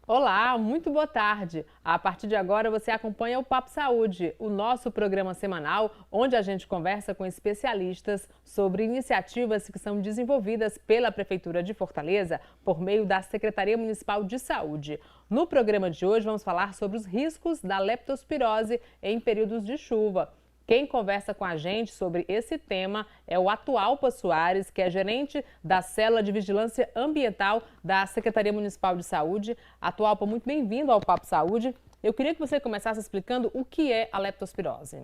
Olá, muito boa tarde. A partir de agora você acompanha o Papo Saúde, o nosso programa semanal onde a gente conversa com especialistas sobre iniciativas que são desenvolvidas pela Prefeitura de Fortaleza por meio da Secretaria Municipal de Saúde. No programa de hoje vamos falar sobre os riscos da leptospirose em períodos de chuva. Quem conversa com a gente sobre esse tema é o Atualpa Soares, que é gerente da Célula de Vigilância Ambiental da Secretaria Municipal de Saúde. Atualpa, muito bem-vindo ao Papo Saúde. Eu queria que você começasse explicando o que é a leptospirose.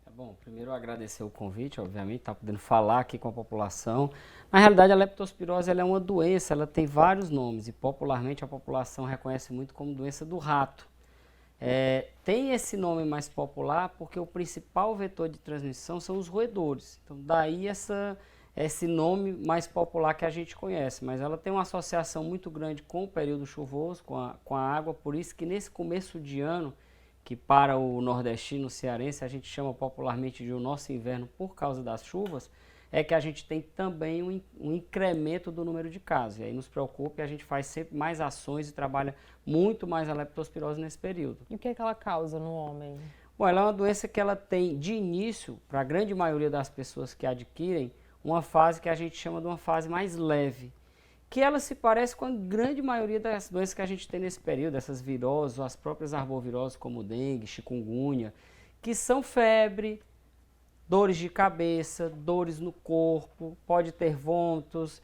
Tá bom, primeiro agradecer o convite, obviamente, tá podendo falar aqui com a população. Na realidade, a leptospirose ela é uma doença, ela tem vários nomes e popularmente a população reconhece muito como doença do rato. Tem esse nome mais popular porque o principal vetor de transmissão são os roedores. Então, daí esse nome mais popular que a gente conhece. Mas ela tem uma associação muito grande com o período chuvoso, com a água. Por isso que nesse começo de ano, que para o nordestino cearense a gente chama popularmente de o nosso inverno por causa das chuvas, é que a gente tem também um incremento do número de casos. E aí nos preocupa e a gente faz sempre mais ações e trabalha muito mais a leptospirose nesse período. E o que é que ela causa no homem? Bom, ela é uma doença que ela tem de início, para a grande maioria das pessoas que adquirem, uma fase que a gente chama de uma fase mais leve, que ela se parece com a grande maioria das doenças que a gente tem nesse período, essas viroses, ou as próprias arboviroses como dengue, chikungunya, que são febre, dores de cabeça, dores no corpo, pode ter vômitos,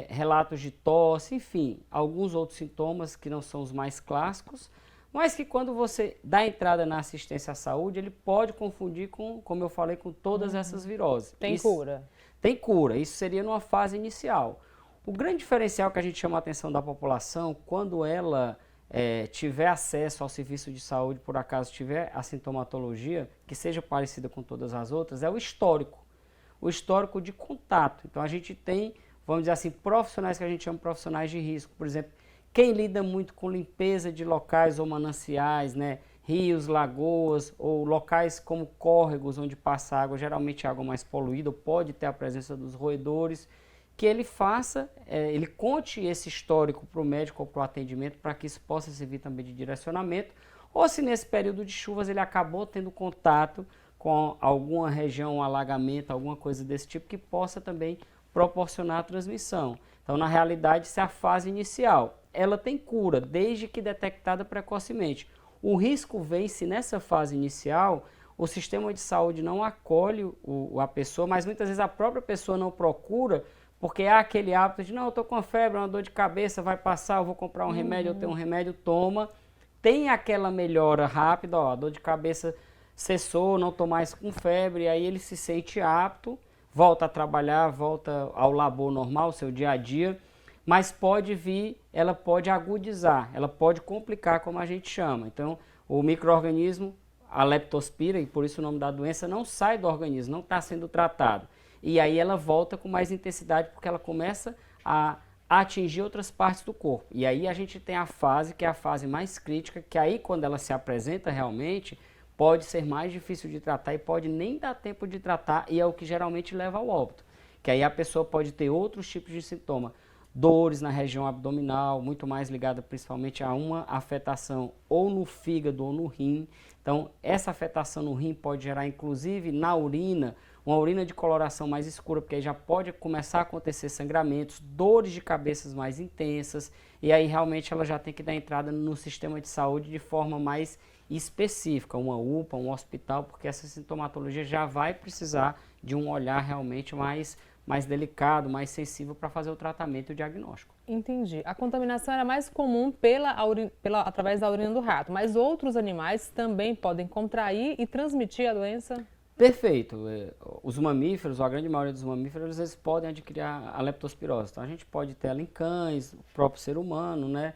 relatos de tosse, enfim, alguns outros sintomas que não são os mais clássicos, mas que quando você dá entrada na assistência à saúde, ele pode confundir com, como eu falei, com todas essas viroses. Tem cura? Tem cura, isso seria numa fase inicial. O grande diferencial que a gente chama a atenção da população, quando ela tiver acesso ao serviço de saúde, por acaso tiver a sintomatologia, que seja parecida com todas as outras, é o histórico de contato. Então a gente tem, vamos dizer assim, profissionais que a gente chama de profissionais de risco. Por exemplo, quem lida muito com limpeza de locais ou mananciais, né, rios, lagoas ou locais como córregos onde passa água, geralmente água mais poluída, pode ter a presença dos roedores, que ele faça, ele conte esse histórico para o médico ou para o atendimento, para que isso possa servir também de direcionamento, ou se nesse período de chuvas ele acabou tendo contato com alguma região, um alagamento, alguma coisa desse tipo, que possa também proporcionar a transmissão. Então, na realidade, isso é a fase inicial. Ela tem cura, desde que detectada precocemente. O risco vem se nessa fase inicial o sistema de saúde não acolhe a pessoa, mas muitas vezes a própria pessoa não procura, porque há aquele hábito de, não, eu estou com febre, uma dor de cabeça, vai passar, eu vou comprar um remédio, eu tenho um remédio, toma. Tem aquela melhora rápida, ó, a dor de cabeça cessou, não estou mais com febre, aí ele se sente apto, volta a trabalhar, volta ao labor normal, seu dia a dia, mas pode vir, ela pode agudizar, ela pode complicar, como a gente chama. Então, o micro-organismo, a leptospira, e por isso o nome da doença, não sai do organismo, não está sendo tratado. E aí ela volta com mais intensidade porque ela começa a atingir outras partes do corpo. E aí a gente tem a fase que é a fase mais crítica, que aí quando ela se apresenta realmente, pode ser mais difícil de tratar e pode nem dar tempo de tratar e é o que geralmente leva ao óbito. Que aí a pessoa pode ter outros tipos de sintoma, dores na região abdominal, muito mais ligada principalmente a uma afetação ou no fígado ou no rim. Então essa afetação no rim pode gerar inclusive na urina, uma urina de coloração mais escura, porque aí já pode começar a acontecer sangramentos, dores de cabeças mais intensas, e aí realmente ela já tem que dar entrada no sistema de saúde de forma mais específica, uma UPA, um hospital, porque essa sintomatologia já vai precisar de um olhar realmente mais delicado, mais sensível para fazer o tratamento e o diagnóstico. Entendi. A contaminação era mais comum através da urina do rato, mas outros animais também podem contrair e transmitir a doença? Perfeito. Os mamíferos, a grande maioria dos mamíferos, eles podem adquirir a leptospirose. Então, a gente pode ter ela em cães, o próprio ser humano, né?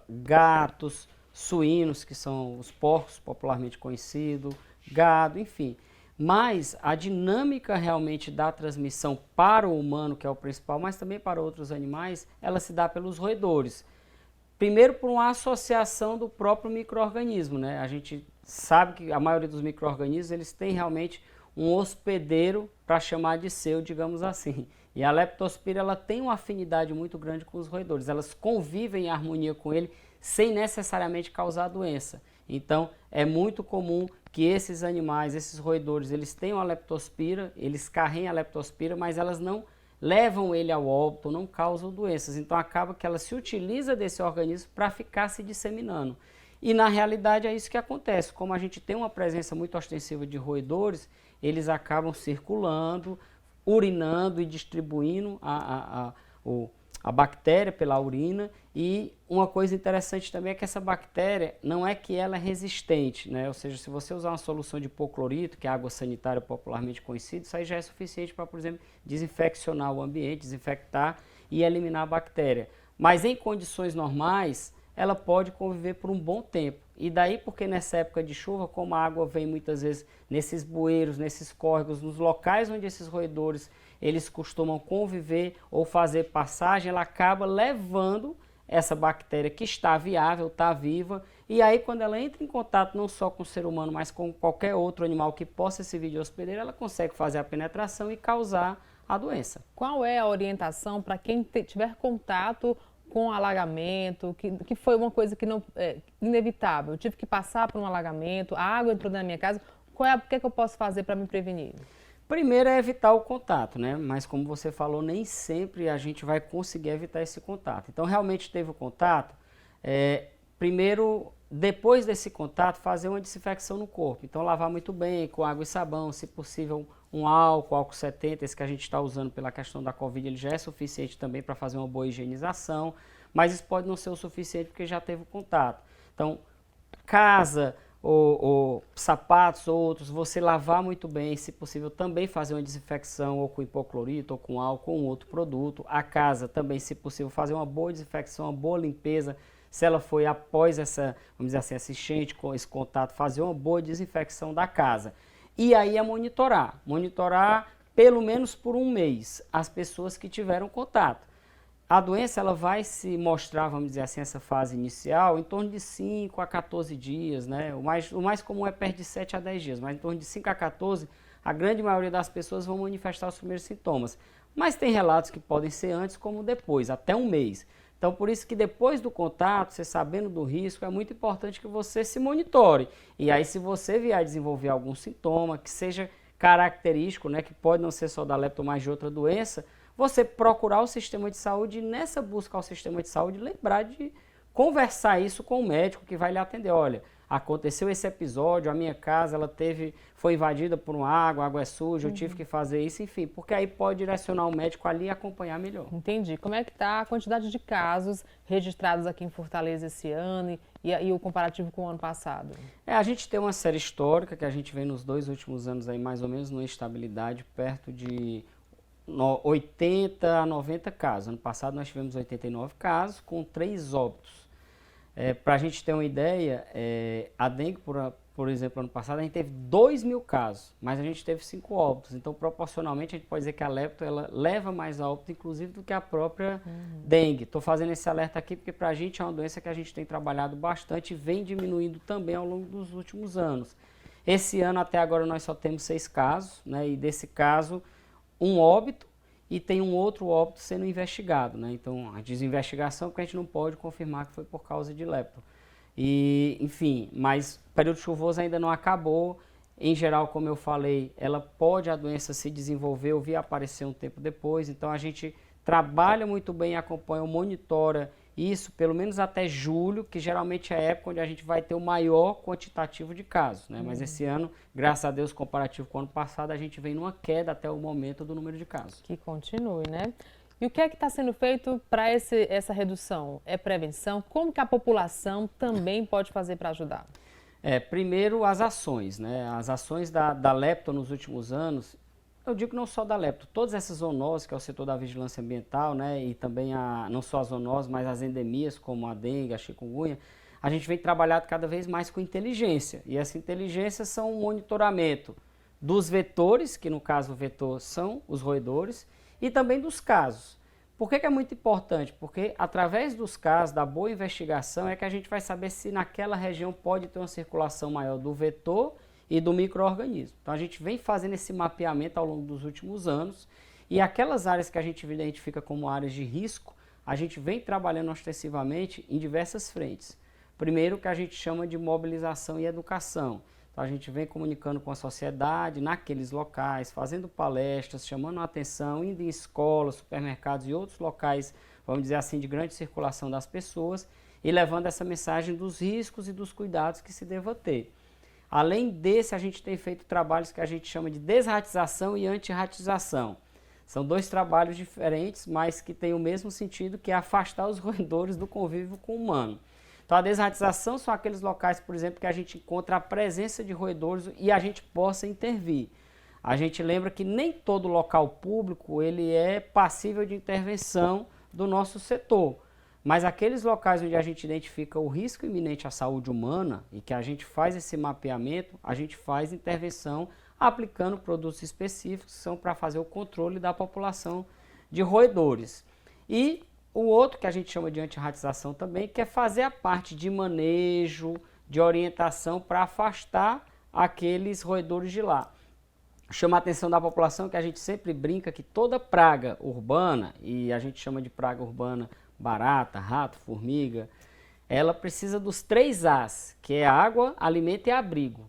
Gatos, suínos, que são os porcos popularmente conhecidos, gado, enfim. Mas a dinâmica realmente da transmissão para o humano, que é o principal, mas também para outros animais, ela se dá pelos roedores. Primeiro por uma associação do próprio micro-organismo, né? A gente sabe que a maioria dos micro-organismos eles têm realmente um hospedeiro para chamar de seu, digamos assim. E a leptospira ela tem uma afinidade muito grande com os roedores, elas convivem em harmonia com ele sem necessariamente causar doença. Então é muito comum que esses animais, esses roedores, eles tenham a leptospira, eles carregam a leptospira, mas elas não levam ele ao óbito, não causam doenças. Então acaba que ela se utiliza desse organismo para ficar se disseminando. E na realidade é isso que acontece. Como a gente tem uma presença muito ostensiva de roedores, eles acabam circulando, urinando e distribuindo a bactéria pela urina. E uma coisa interessante também é que essa bactéria não é que ela é resistente, né? Ou seja, se você usar uma solução de hipoclorito, que é a água sanitária popularmente conhecida, isso aí já é suficiente para, por exemplo, desinfeccionar o ambiente, desinfectar e eliminar a bactéria. Mas em condições normais, ela pode conviver por um bom tempo. E daí porque nessa época de chuva, como a água vem muitas vezes nesses bueiros, nesses córregos, nos locais onde esses roedores eles costumam conviver ou fazer passagem, ela acaba levando essa bactéria que está viável, está viva, e aí quando ela entra em contato não só com o ser humano, mas com qualquer outro animal que possa servir de hospedeiro, ela consegue fazer a penetração e causar a doença. Qual é a orientação para quem tiver contato com alagamento, que foi uma coisa que não é inevitável? Eu tive que passar por um alagamento, a água entrou na minha casa, o que é que eu posso fazer para me prevenir? Primeiro é evitar o contato, né? Mas como você falou, nem sempre a gente vai conseguir evitar esse contato. Então, realmente teve o contato, primeiro, depois desse contato, fazer uma desinfecção no corpo. Então, lavar muito bem com água e sabão, se possível um álcool 70, esse que a gente está usando pela questão da Covid, ele já é suficiente também para fazer uma boa higienização, mas isso pode não ser o suficiente porque já teve o contato. Então, casa ou sapatos ou outros, você lavar muito bem, se possível também fazer uma desinfecção ou com hipoclorito ou com álcool ou um outro produto. A casa também, se possível, fazer uma boa desinfecção, uma boa limpeza. Se ela foi após essa, vamos dizer assim, essa enchente, com esse contato, fazer uma boa desinfecção da casa. E aí é monitorar pelo menos por um mês as pessoas que tiveram contato. A doença ela vai se mostrar, vamos dizer assim, essa fase inicial, em torno de 5 a 14 dias, né? O mais comum é perto de 7 a 10 dias, mas em torno de 5 a 14, a grande maioria das pessoas vão manifestar os primeiros sintomas. Mas tem relatos que podem ser antes como depois, até um mês. Então, por isso que depois do contato, você sabendo do risco, é muito importante que você se monitore. E aí, se você vier a desenvolver algum sintoma que seja característico, né, que pode não ser só da lepto, mas de outra doença, você procurar o sistema de saúde e nessa busca ao sistema de saúde lembrar de conversar isso com o médico que vai lhe atender. Olha, aconteceu esse episódio, a minha casa foi invadida por uma água, a água é suja, eu tive que fazer isso, enfim, porque aí pode direcionar o médico ali e acompanhar melhor. Entendi. Como é que está a quantidade de casos registrados aqui em Fortaleza esse ano e o comparativo com o ano passado? A gente tem uma série histórica que a gente vem nos 2 últimos anos aí mais ou menos numa estabilidade perto de 80 a 90 casos. Ano passado nós tivemos 89 casos com 3 óbitos. Para a gente ter uma ideia, a dengue, por exemplo, ano passado a gente teve 2.000 casos, mas a gente teve 5 óbitos. Então, proporcionalmente, a gente pode dizer que a lepto ela leva mais a óbito, inclusive, do que a própria dengue. Estou fazendo esse alerta aqui porque para a gente é uma doença que a gente tem trabalhado bastante e vem diminuindo também ao longo dos últimos anos. Esse ano, até agora, nós só temos 6 casos, né? E desse caso, um óbito e tem um outro óbito sendo investigado, né? Então, a desinvestigação, porque a gente não pode confirmar que foi por causa de lepto. E, enfim, mas o período chuvoso ainda não acabou. Em geral, como eu falei, a doença se desenvolver ou vir aparecer um tempo depois. Então, a gente trabalha muito bem, acompanha, monitora isso pelo menos até julho, que geralmente é a época onde a gente vai ter o maior quantitativo de casos, né? Mas esse ano, graças a Deus, comparativo com o ano passado, a gente vem numa queda até o momento do número de casos. Que continue, né? E o que é que está sendo feito para essa redução? É prevenção? Como que a população também pode fazer para ajudar? Primeiro, as ações, né? As ações da lepto nos últimos anos, eu digo não só da lepto, todas essas zoonoses, que é o setor da vigilância ambiental, né? E também não só as zoonoses, mas as endemias, como a dengue, a chikungunya, a gente vem trabalhando cada vez mais com inteligência. E essa inteligência são o monitoramento dos vetores, que no caso o vetor são os roedores, e também dos casos. Por que é muito importante? Porque através dos casos, da boa investigação, é que a gente vai saber se naquela região pode ter uma circulação maior do vetor e do micro-organismo. Então a gente vem fazendo esse mapeamento ao longo dos últimos anos E aquelas áreas que a gente identifica como áreas de risco, a gente vem trabalhando ostensivamente em diversas frentes. Primeiro, que a gente chama de mobilização e educação. Então, a gente vem comunicando com a sociedade naqueles locais, fazendo palestras, chamando a atenção, indo em escolas, supermercados e outros locais, vamos dizer assim, de grande circulação das pessoas e levando essa mensagem dos riscos e dos cuidados que se deva ter. Além desse, a gente tem feito trabalhos que a gente chama de desratização e antirratização. São dois trabalhos diferentes, mas que têm o mesmo sentido, que é afastar os roedores do convívio com o humano. Então, a desratização são aqueles locais, por exemplo, que a gente encontra a presença de roedores e a gente possa intervir. A gente lembra que nem todo local público ele é passível de intervenção do nosso setor. Mas aqueles locais onde a gente identifica o risco iminente à saúde humana e que a gente faz esse mapeamento, a gente faz intervenção aplicando produtos específicos que são para fazer o controle da população de roedores. E o outro que a gente chama de antirratização também, que é fazer a parte de manejo, de orientação para afastar aqueles roedores de lá. Chama a atenção da população que a gente sempre brinca que toda praga urbana, e a gente chama de praga urbana barata, rato, formiga, ela precisa dos 3 As, que é água, alimento e abrigo.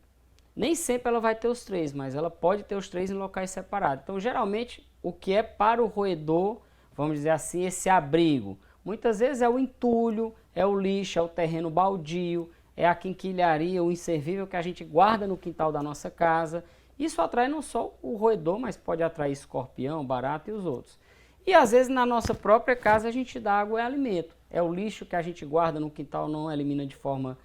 Nem sempre ela vai ter os 3, mas ela pode ter os 3 em locais separados. Então, geralmente, o que é para o roedor, vamos dizer assim, esse abrigo, muitas vezes é o entulho, é o lixo, é o terreno baldio, é a quinquilharia, o inservível que a gente guarda no quintal da nossa casa. Isso atrai não só o roedor, mas pode atrair escorpião, barata e os outros. E às vezes na nossa própria casa a gente dá água e alimento. É o lixo que a gente guarda no quintal, não elimina de forma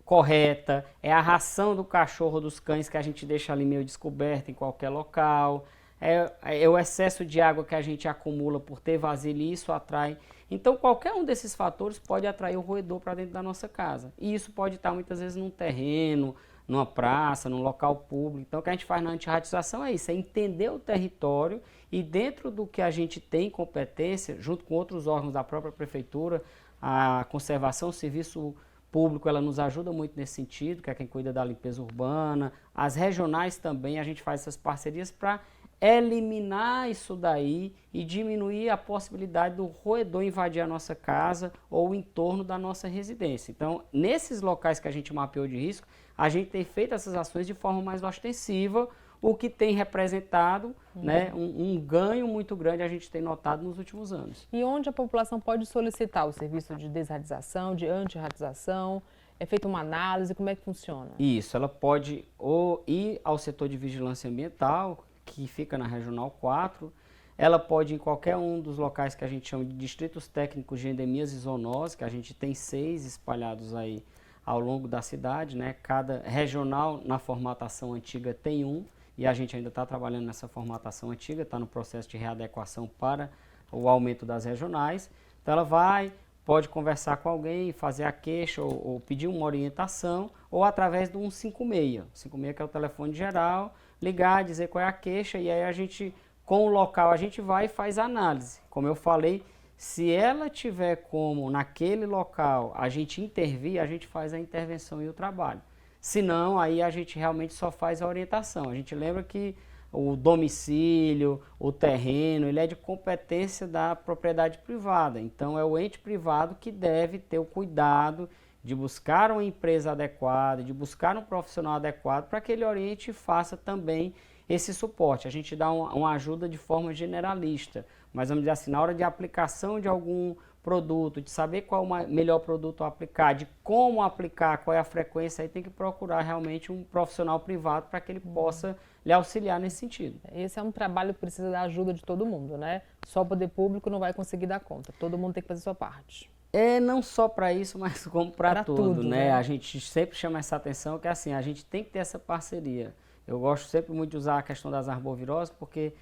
correta, é a ração do cachorro, dos cães que a gente deixa ali meio descoberta em qualquer local, é o excesso de água que a gente acumula por ter vasilha e isso atrai. Então qualquer um desses fatores pode atrair o roedor para dentro da nossa casa. E isso pode estar muitas vezes num terreno, numa praça, num local público. Então o que a gente faz na antirratização é isso, é entender o território e dentro do que a gente tem competência, junto com outros órgãos da própria prefeitura, a conservação, o serviço público, ela nos ajuda muito nesse sentido, que é quem cuida da limpeza urbana, as regionais também, a gente faz essas parcerias para eliminar isso daí e diminuir a possibilidade do roedor invadir a nossa casa ou o entorno da nossa residência. Então, nesses locais que a gente mapeou de risco, a gente tem feito essas ações de forma mais ostensiva, o que tem representado né, um ganho muito grande, a gente tem notado nos últimos anos. E onde a população pode solicitar o serviço de desratização, de antirratização? É feita uma análise, como é que funciona? Isso, ela pode ou ir ao setor de vigilância ambiental, que fica na Regional 4, ela pode ir em qualquer um dos locais que a gente chama de distritos técnicos de endemias e zoonoses, que a gente tem 6 espalhados aí ao longo da cidade, né? Cada regional na formatação antiga tem um, e a gente ainda está trabalhando nessa formatação antiga, está no processo de readequação para o aumento das regionais. Então ela pode conversar com alguém, fazer a queixa ou pedir uma orientação, ou através do 156, 156 que é o telefone geral, ligar, dizer qual é a queixa, e aí a gente, com o local, a gente vai e faz a análise. Como eu falei, se ela tiver como, naquele local, a gente intervir, a gente faz a intervenção e o trabalho. Se não, aí a gente realmente só faz a orientação. A gente lembra que o domicílio, o terreno, ele é de competência da propriedade privada. Então, é o ente privado que deve ter o cuidado de buscar uma empresa adequada, de buscar um profissional adequado para que ele oriente e faça também esse suporte. A gente dá uma ajuda de forma generalista, mas vamos dizer assim, na hora de aplicação de algum produto, de saber qual é o melhor produto a aplicar, de como aplicar, qual é a frequência, aí tem que procurar realmente um profissional privado para que ele possa lhe auxiliar nesse sentido. Esse é um trabalho que precisa da ajuda de todo mundo, né? Só o poder público não vai conseguir dar conta, todo mundo tem que fazer a sua parte. É, não só para isso, mas como para tudo, né? né? A gente sempre chama essa atenção que assim, a gente tem que ter essa parceria. Eu gosto sempre muito de usar a questão das arboviroses, porque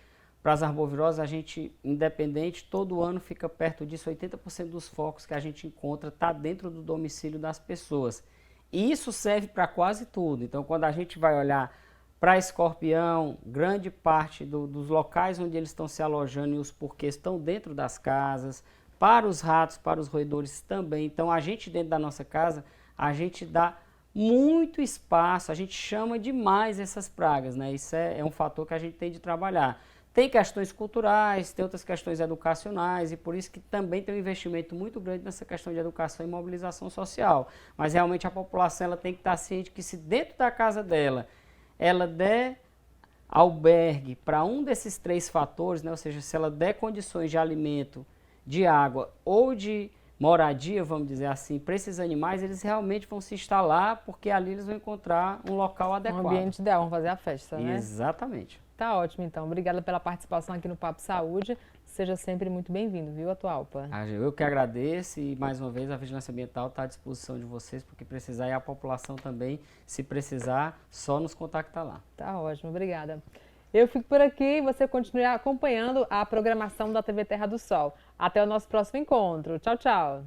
para as arboviroses a gente, independente, todo ano fica perto disso, 80% dos focos que a gente encontra está dentro do domicílio das pessoas. E isso serve para quase tudo. Então, quando a gente vai olhar para escorpião, grande parte dos locais onde eles estão se alojando e os porquês estão dentro das casas, para os ratos, para os roedores também. Então, a gente dentro da nossa casa, a gente dá muito espaço, a gente chama demais essas pragas, né? Isso é um fator que a gente tem de trabalhar. Tem questões culturais, tem outras questões educacionais e por isso que também tem um investimento muito grande nessa questão de educação e mobilização social. Mas realmente a população ela tem que estar ciente que se dentro da casa dela ela der albergue para um desses 3 fatores, né? Ou seja, se ela der condições de alimento, de água ou de moradia, vamos dizer assim, para esses animais, eles realmente vão se instalar porque ali eles vão encontrar um local adequado. Um ambiente ideal, vamos fazer a festa, né? Exatamente. Tá ótimo, então. Obrigada pela participação aqui no Papo Saúde. Seja sempre muito bem-vindo, viu, Atualpa? Eu que agradeço e, mais uma vez, a Vigilância Ambiental está à disposição de vocês, porque precisar e a população também, se precisar, só nos contactar lá. Tá ótimo, obrigada. Eu fico por aqui e você continue acompanhando a programação da TV Terra do Sol. Até o nosso próximo encontro. Tchau, tchau.